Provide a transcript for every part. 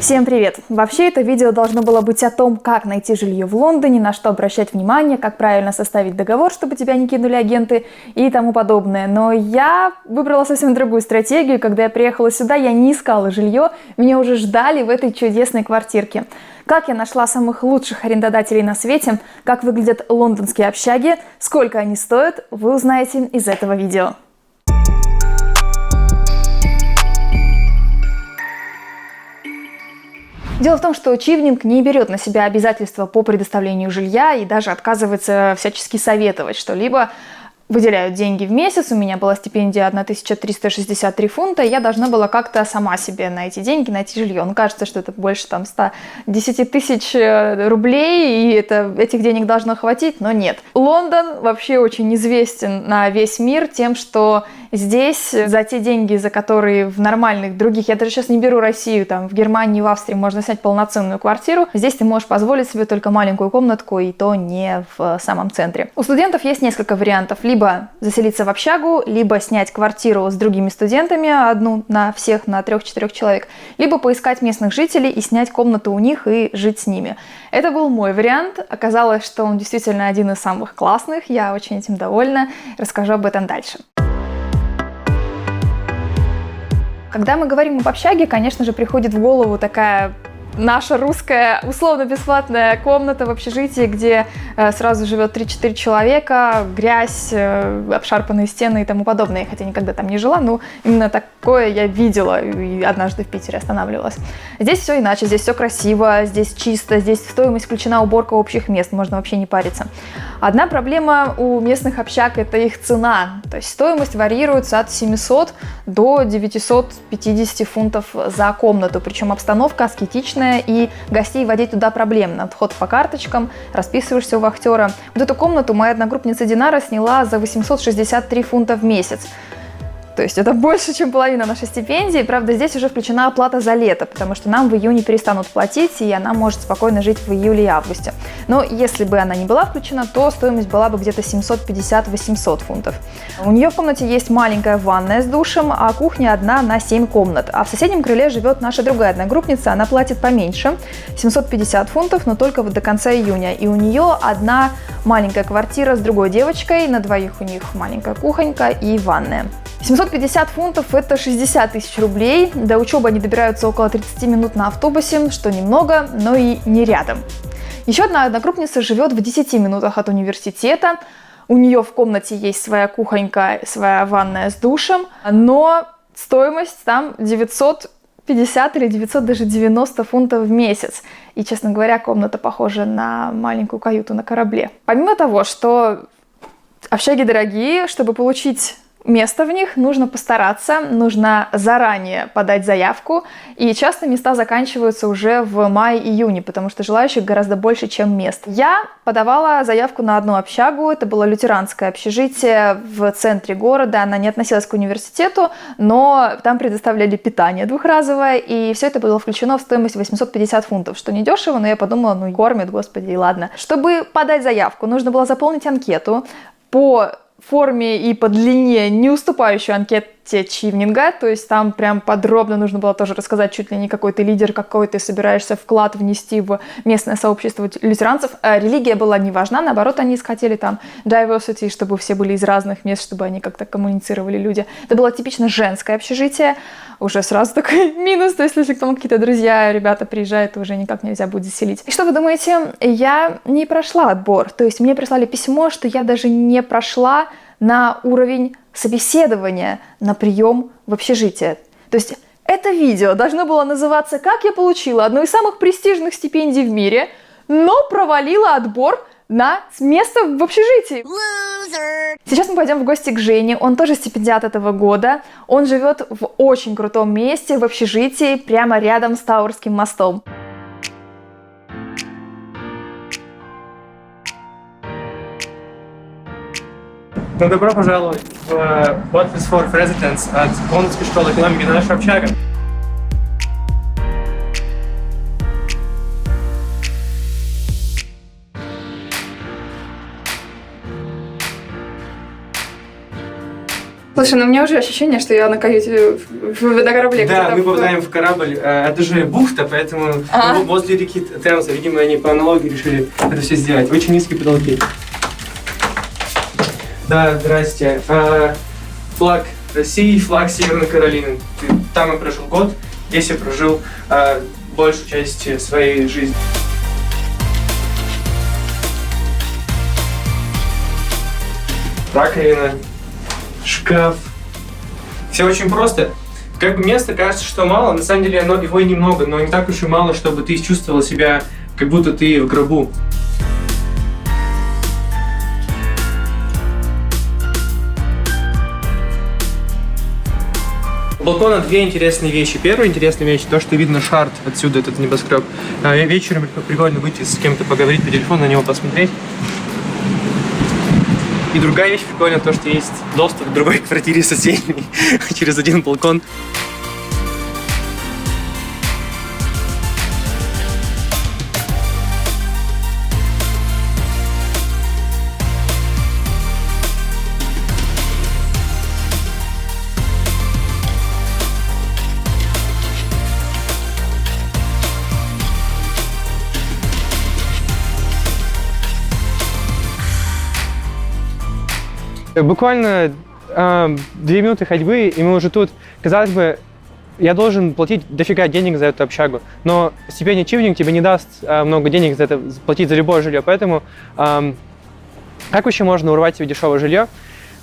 Всем привет! Вообще это видео должно было быть о том, как найти жилье в Лондоне, на что обращать внимание, как правильно составить договор, чтобы тебя не кинули агенты и тому подобное. Но я выбрала совсем другую стратегию. Когда я приехала сюда, я не искала жилье, меня уже ждали в этой чудесной квартирке. Как я нашла самых лучших арендодателей на свете, как выглядят лондонские общаги, сколько они стоят, вы узнаете из этого видео. Дело в том, что Чивнинг не берет на себя обязательства по предоставлению жилья и даже отказывается всячески советовать что-либо. Выделяют деньги в месяц, у меня была стипендия 1363 фунта, и я должна была как-то сама себе на эти деньги найти жилье. Ну, кажется, что это больше там 110 тысяч рублей, и этих денег должно хватить, но нет. Лондон вообще очень известен на весь мир тем, что здесь за те деньги, за которые в нормальных других, я даже сейчас не беру Россию, там в Германии, в Австрии можно снять полноценную квартиру, здесь ты можешь позволить себе только маленькую комнатку, и то не в самом центре. У студентов есть несколько вариантов. Либо заселиться в общагу, либо снять квартиру с другими студентами, одну на всех, на 3-4 человек, либо поискать местных жителей и снять комнату у них и жить с ними. Это был мой вариант. Оказалось, что он действительно один из самых классных. Я очень этим довольна. Расскажу об этом дальше. Когда мы говорим об общаге, конечно же, приходит в голову такая наша русская условно-бесплатная комната в общежитии, где сразу живет 3-4 человека, грязь, обшарпанные стены и тому подобное. Хотя никогда там не жила, но именно такое я видела и однажды в Питере останавливалась. Здесь все иначе, здесь все красиво, здесь чисто, здесь в стоимость включена уборка общих мест, можно вообще не париться. Одна проблема у местных общаг – это их цена. То есть стоимость варьируется от 700 до 950 фунтов за комнату, причем обстановка аскетичная, и гостей водить туда проблемно. Вход по карточкам, расписываешься у вахтера. Вот эту комнату моя одногруппница Динара сняла за 863 фунта в месяц. То есть это больше, чем половина нашей стипендии. Правда, здесь уже включена оплата за лето, потому что нам в июне перестанут платить, и она может спокойно жить в июле и августе. Но если бы она не была включена, то стоимость была бы где-то 750-800 фунтов. У нее в комнате есть маленькая ванная с душем, а кухня одна на 7 комнат. А в соседнем крыле живет наша другая одногруппница, она платит поменьше, 750 фунтов, но только вот до конца июня. И у нее одна маленькая квартира с другой девочкой, на двоих у них маленькая кухонька и ванная. 750 фунтов – это 60 тысяч рублей. До учебы они добираются около 30 минут на автобусе, что немного, но и не рядом. Еще одна одногруппница живет в 10 минутах от университета. У нее в комнате есть своя кухонька, своя ванная с душем, но стоимость там 950 или 900, даже 90 фунтов в месяц. И, честно говоря, комната похожа на маленькую каюту на корабле. Помимо того, что общаги дорогие, чтобы получить место в них, нужно постараться, нужно заранее подать заявку, и часто места заканчиваются уже в мае-июне, потому что желающих гораздо больше, чем мест. Я подавала заявку на одну общагу, это было лютеранское общежитие в центре города, она не относилась к университету, но там предоставляли питание двухразовое, и все это было включено в стоимость 850 фунтов, что недешево, но я подумала, ну кормят, господи, и ладно. Чтобы подать заявку, нужно было заполнить анкету по форме и по длине, не уступающую анкете Чивнинга, то есть там прям подробно нужно было тоже рассказать, чуть ли не какой ты лидер, какой ты собираешься вклад внести в местное сообщество лютеранцев. Религия была не важна, наоборот, они хотели там diversity, чтобы все были из разных мест, чтобы они как-то коммуницировали люди. Это было типично женское общежитие, уже сразу такой минус, то есть если к тому какие-то друзья, ребята приезжают, то уже никак нельзя будет заселить. И что вы думаете? Я не прошла отбор, то есть мне прислали письмо, что я даже не прошла на уровень собеседования на прием в общежитие. То есть это видео должно было называться «Как я получила одну из самых престижных стипендий в мире, но провалила отбор на место в общежитии». Loser. Сейчас мы пойдем в гости к Жене, он тоже стипендиат этого года, он живет в очень крутом месте, в общежитии, прямо рядом с Тауэрским мостом. Ну, добро пожаловать в Office for Residents от Лондонской школы экономики, наша общага. Слушай, ну у меня уже ощущение, что я на каюте на корабле. Да, мы попадаем в корабль. Это же бухта, поэтому возле реки Темза, видимо, они по аналогии решили это все сделать. Очень низкие потолки. Да, здрасте. Флаг России, флаг Северной Каролины. Там я прожил год, здесь я прожил большую часть своей жизни. Раковина, шкаф. Все очень просто. Как бы места кажется, что мало, на самом деле его и немного, но не так уж и мало, чтобы ты чувствовал себя, как будто ты в гробу. У балкона две интересные вещи. Первая интересная вещь, то, что видно шарт отсюда, этот небоскреб. Вечером прикольно выйти с кем-то поговорить по телефону, на него посмотреть. И другая вещь прикольная, то, что есть доступ к другой квартире соседней через один балкон. Буквально 2 минуты ходьбы, и мы уже тут. Казалось бы, я должен платить дофига денег за эту общагу, но стипендия Чивнинг тебе не даст много денег за это, платить за любое жилье, поэтому как вообще можно урвать себе дешевое жилье?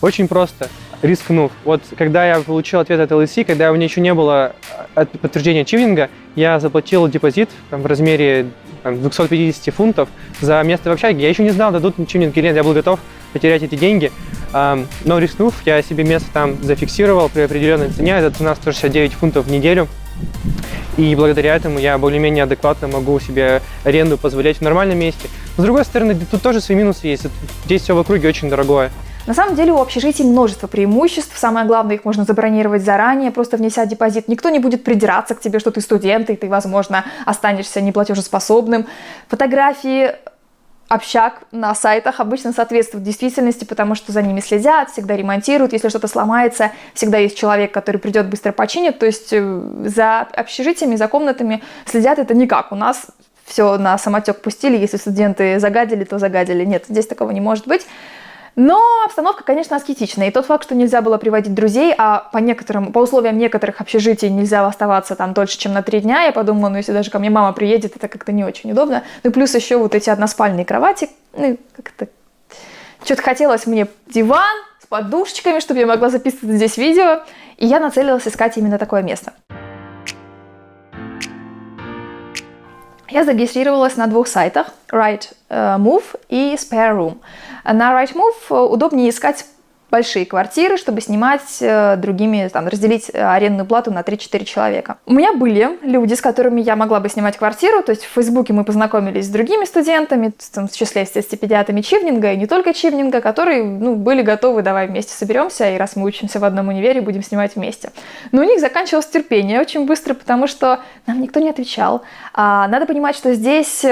Очень просто, рискнув. Вот когда я получил ответ от LSE, когда у меня еще не было подтверждения Чивнинга, я заплатил депозит в размере 250 фунтов за место в общаге. Я еще не знал, дадут Чивнинг или нет, я был готов потерять эти деньги. Но рискнув, я себе место там зафиксировал при определенной цене. Эта цена 169 фунтов в неделю. И благодаря этому я более-менее адекватно могу себе аренду позволять в нормальном месте. Но с другой стороны, тут тоже свои минусы есть. Здесь все в округе очень дорогое. На самом деле у общежитий множество преимуществ. Самое главное, их можно забронировать заранее, просто внеся депозит. Никто не будет придираться к тебе, что ты студент, и ты, возможно, останешься неплатежеспособным. Фотографии общак на сайтах обычно соответствуют действительности, потому что за ними следят, всегда ремонтируют. Если что-то сломается, всегда есть человек, который придет, быстро починит. То есть за общежитиями, за комнатами следят это не как у нас. Все на самотек пустили, если студенты загадили, то загадили. Нет, здесь такого не может быть. Но обстановка, конечно, аскетичная. И тот факт, что нельзя было приводить друзей, а по условиям некоторых общежитий нельзя оставаться там дольше, чем на 3 дня, я подумала, ну если даже ко мне мама приедет, это как-то не очень удобно. Ну и плюс еще вот эти односпальные кровати. Ну как-то что-то хотелось мне диван с подушечками, чтобы я могла записывать здесь видео. И я нацелилась искать именно такое место. Я зарегистрировалась на 2 сайтах, Rightmove и Spare Room. На Rightmove удобнее искать большие квартиры, чтобы снимать другими, разделить арендную плату на 3-4 человека. У меня были люди, с которыми я могла бы снимать квартиру, то есть в Фейсбуке мы познакомились с другими студентами, в числе стипендиатами Чивнинга и не только Чивнинга, которые были готовы, давай вместе соберемся, и раз мы учимся в одном универе, будем снимать вместе. Но у них заканчивалось терпение очень быстро, потому что нам никто не отвечал. Надо понимать, что здесь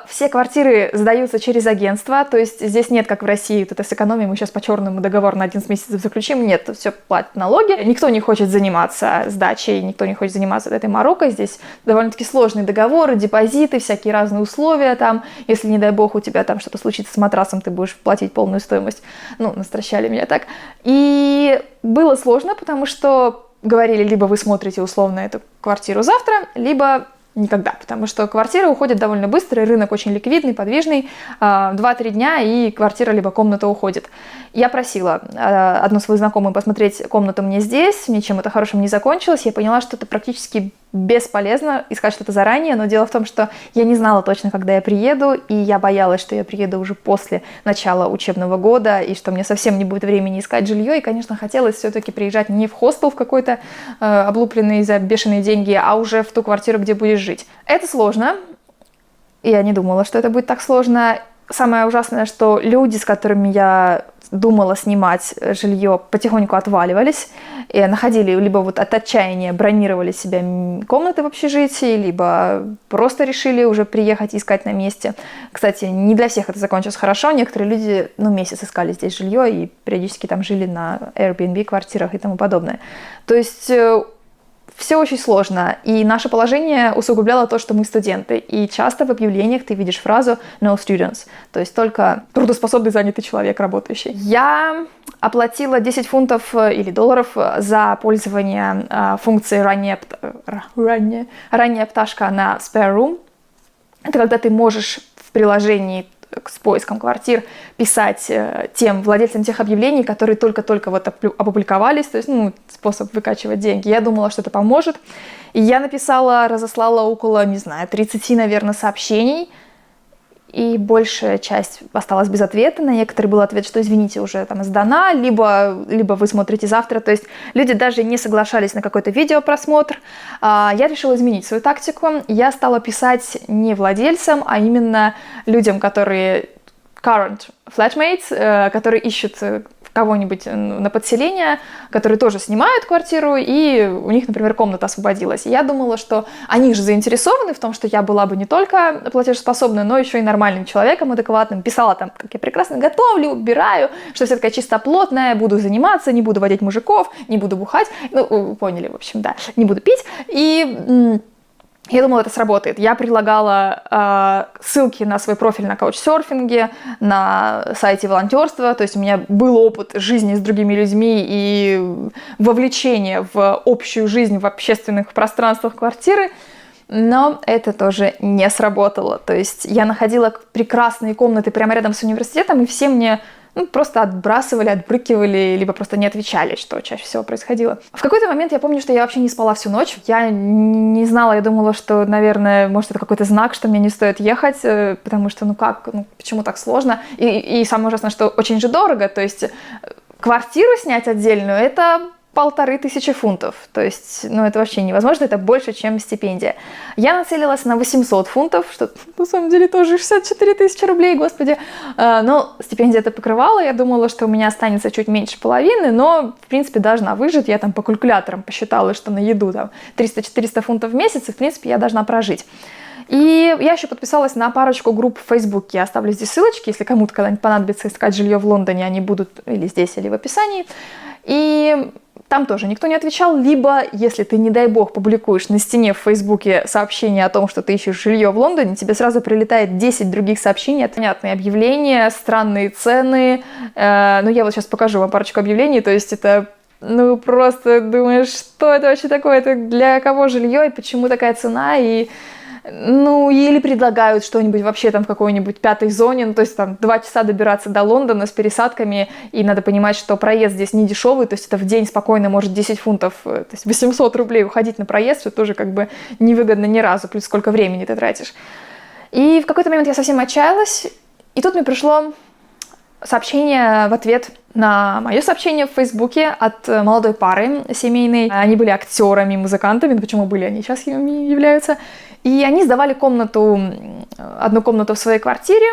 все квартиры сдаются через агентство, то есть здесь нет, как в России, вот это с экономией, мы сейчас по черному договору на 11 месяцев заключим, нет, все платят налоги. Никто не хочет заниматься сдачей, никто не хочет заниматься этой морокой. Здесь довольно-таки сложные договоры, депозиты, всякие разные условия там. Если, не дай бог, у тебя там что-то случится с матрасом, ты будешь платить полную стоимость. Настращали меня так. И было сложно, потому что говорили, либо вы смотрите условно эту квартиру завтра, либо никогда, потому что квартиры уходят довольно быстро, и рынок очень ликвидный, подвижный, 2-3 дня, и квартира либо комната уходит. Я просила одну свою знакомую посмотреть комнату мне здесь, ничем это хорошим не закончилось, я поняла, что это практически бесполезно искать что-то заранее, но дело в том, что я не знала точно, когда я приеду, и я боялась, что я приеду уже после начала учебного года, и что мне совсем не будет времени искать жилье, и, конечно, хотелось все-таки приезжать не в хостел в какой-то облупленный за бешеные деньги, а уже в ту квартиру, где будешь жить. Это сложно, я не думала, что это будет так сложно. самое ужасное, что люди, с которыми я думала снимать жилье, потихоньку отваливались и находили либо вот от отчаяния бронировали себе комнаты в общежитии, либо просто решили уже приехать и искать на месте. Кстати, не для всех это закончилось хорошо. Некоторые люди, месяц искали здесь жилье и периодически там жили на Airbnb квартирах и тому подобное. То есть все очень сложно, и наше положение усугубляло то, что мы студенты. И часто в объявлениях ты видишь фразу «no students», то есть только трудоспособный занятый человек, работающий. Я оплатила 10 фунтов или долларов за пользование функцией «ранняя пташка» на Spare Room. Это когда ты можешь в приложении с поиском квартир писать тем владельцам тех объявлений, которые только-только вот опубликовались, то есть, способ выкачивать деньги. Я думала, что это поможет. И я разослала около, 30, наверное, сообщений, и большая часть осталась без ответа. На некоторые был ответ, что извините, уже там сдана, либо вы смотрите завтра. То есть люди даже не соглашались на какой-то видеопросмотр. Я решила изменить свою тактику. Я стала писать не владельцам, а именно людям, которые current flatmates, которые ищут кого-нибудь на подселение, которые тоже снимают квартиру, и у них, например, комната освободилась. И я думала, что они же заинтересованы в том, что я была бы не только платежеспособной, но еще и нормальным человеком, адекватным. Писала там, как я прекрасно готовлю, убираю, что вся такая чистоплотная, буду заниматься, не буду водить мужиков, не буду бухать. Поняли, в общем, да, не буду пить. И я думала, это сработает. Я предлагала ссылки на свой профиль на каучсерфинге, на сайте волонтерства. То есть у меня был опыт жизни с другими людьми и вовлечение в общую жизнь в общественных пространствах квартиры. Но это тоже не сработало. То есть я находила прекрасные комнаты прямо рядом с университетом, и все мне просто отбрасывали, отбрыкивали, либо просто не отвечали, что чаще всего происходило. В какой-то момент я помню, что я вообще не спала всю ночь. Я не знала, я думала, что, наверное, может, это какой-то знак, что мне не стоит ехать, потому что, почему так сложно? И самое ужасное, что очень же дорого, то есть квартиру снять отдельную, это 1500 фунтов. То есть, это вообще невозможно, это больше, чем стипендия. Я нацелилась на 800 фунтов, что на самом деле тоже 64 тысячи рублей, господи. Но стипендия это покрывала, я думала, что у меня останется чуть меньше половины, но, в принципе, должна выжить. Я там по калькуляторам посчитала, что на еду там 300-400 фунтов в месяц, и, в принципе, я должна прожить. И я еще подписалась на парочку групп в Фейсбуке. Я оставлю здесь ссылочки, если кому-то когда-нибудь понадобится искать жилье в Лондоне, они будут или здесь, или в описании. И там тоже никто не отвечал, либо, если ты, не дай бог, публикуешь на стене в Фейсбуке сообщение о том, что ты ищешь жилье в Лондоне, тебе сразу прилетает 10 других сообщений, понятные объявления, странные цены. Я вот сейчас покажу вам парочку объявлений, то есть это, просто думаешь, что это вообще такое, это для кого жилье и почему такая цена, и или предлагают что-нибудь вообще там в какой-нибудь 5-й зоне, то есть там 2 часа добираться до Лондона с пересадками, и надо понимать, что проезд здесь не дешевый, то есть это в день спокойно может 10 фунтов, то есть 800 рублей уходить на проезд, что тоже невыгодно ни разу, плюс сколько времени ты тратишь. И в какой-то момент я совсем отчаялась, и тут мне пришло сообщение в ответ на мое сообщение в Фейсбуке от молодой пары семейной. Они были актерами, музыкантами, почему были, они сейчас ими являются. И они сдавали одну комнату в своей квартире.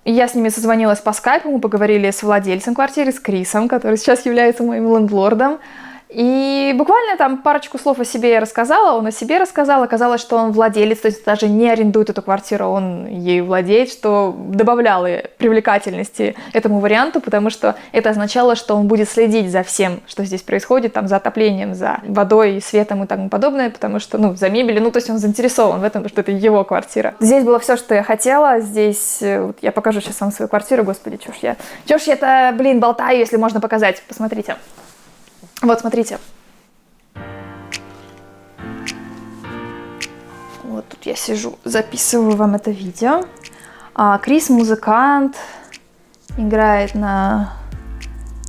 И я с ними созвонилась по скайпу, мы поговорили с владельцем квартиры, с Крисом, который сейчас является моим лендлордом. И буквально там парочку слов о себе я рассказала, он о себе рассказал. Оказалось, что он владелец, то есть даже не арендует эту квартиру, он ею владеет, что добавляло привлекательности этому варианту, потому что это означало, что он будет следить за всем, что здесь происходит, там, за отоплением, за водой, светом и тому подобное, потому что, за мебелью, то есть он заинтересован в этом, потому что это его квартира. Здесь было все, что я хотела, здесь, я покажу сейчас вам свою квартиру, господи, чё ж я это, болтаю, если можно показать, посмотрите. Вот, смотрите. Вот тут я сижу, записываю вам это видео. Крис музыкант, играет на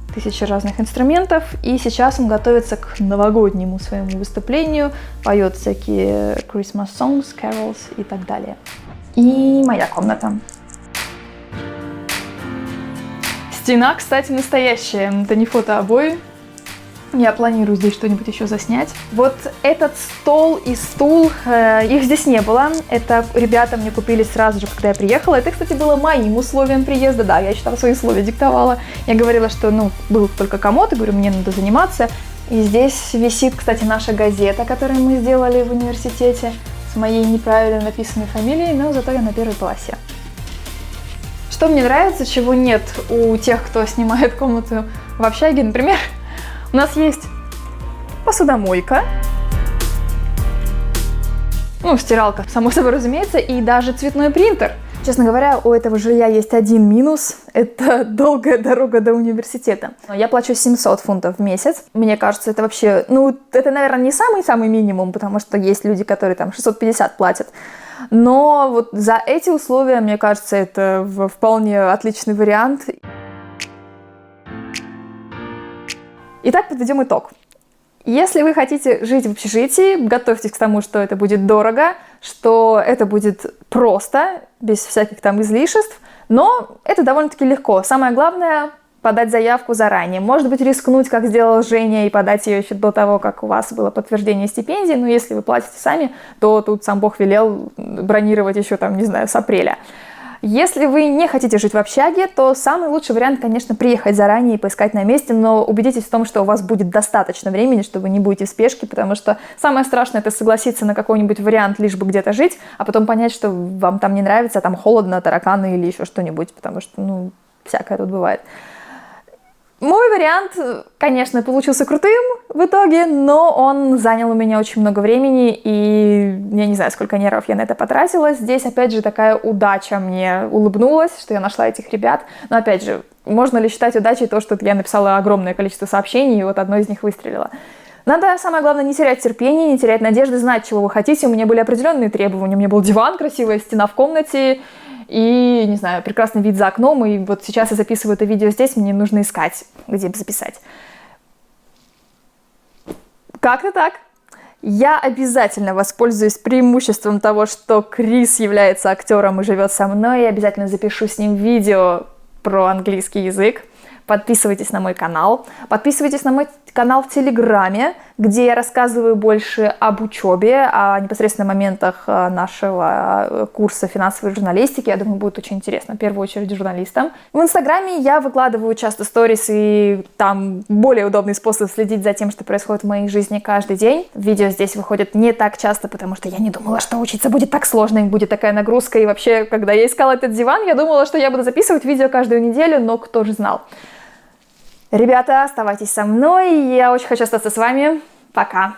1000 разных инструментов, и сейчас он готовится к новогоднему своему выступлению, поет всякие Christmas songs, carols и так далее. И моя комната. Стена, кстати, настоящая, это не фотообои. Я планирую здесь что-нибудь еще заснять. Вот этот стол и стул, их здесь не было. Это ребята мне купили сразу же, когда я приехала. Это, кстати, было моим условием приезда. Да, я считала, свои условия диктовала. Я говорила, что, был только комод, и говорю, мне надо заниматься. И здесь висит, кстати, наша газета, которую мы сделали в университете, с моей неправильно написанной фамилией, но зато я на первой полосе. Что мне нравится, чего нет у тех, кто снимает комнату в общаге, например, у нас есть посудомойка, стиралка, само собой разумеется, и даже цветной принтер. Честно говоря, у этого жилья есть один минус – это долгая дорога до университета. Я плачу 700 фунтов в месяц. Мне кажется, это вообще, это, наверное, не самый-самый минимум, потому что есть люди, которые там 650 платят. Но вот за эти условия, мне кажется, это вполне отличный вариант. Итак, подведем итог. Если вы хотите жить в общежитии, готовьтесь к тому, что это будет дорого, что это будет просто, без всяких там излишеств, но это довольно-таки легко. Самое главное – подать заявку заранее. Может быть, рискнуть, как сделал Женя, и подать ее еще до того, как у вас было подтверждение стипендии, но если вы платите сами, то тут сам Бог велел бронировать еще с апреля. Если вы не хотите жить в общаге, то самый лучший вариант, конечно, приехать заранее и поискать на месте, но убедитесь в том, что у вас будет достаточно времени, что вы не будете в спешке, потому что самое страшное – это согласиться на какой-нибудь вариант, лишь бы где-то жить, а потом понять, что вам там не нравится, там холодно, тараканы или еще что-нибудь, потому что, всякое тут бывает. Мой вариант, конечно, получился крутым в итоге, но он занял у меня очень много времени, и я не знаю, сколько нервов я на это потратила. Здесь, опять же, такая удача мне улыбнулась, что я нашла этих ребят. Но, опять же, можно ли считать удачей то, что я написала огромное количество сообщений, и вот одно из них выстрелило? Надо, самое главное, не терять терпения, не терять надежды, знать, чего вы хотите. У меня были определенные требования. У меня был диван, красивая стена в комнате, и, не знаю, прекрасный вид за окном, и вот сейчас я записываю это видео здесь, мне нужно искать, где бы записать. Как-то так. Я обязательно воспользуюсь преимуществом того, что Крис является актером и живет со мной, и обязательно запишу с ним видео про английский язык. Подписывайтесь на мой канал, подписывайтесь на мой канал в Телеграме, где я рассказываю больше об учебе, о непосредственно моментах нашего курса финансовой журналистики. Я думаю, будет очень интересно, в первую очередь журналистам. В Инстаграме я выкладываю часто сторис, и там более удобный способ следить за тем, что происходит в моей жизни каждый день. Видео здесь выходят не так часто, потому что я не думала, что учиться будет так сложно, и будет такая нагрузка. И вообще, когда я искала этот диван, я думала, что я буду записывать видео каждую неделю, но кто же знал. Ребята, оставайтесь со мной, я очень хочу остаться с вами. Пока!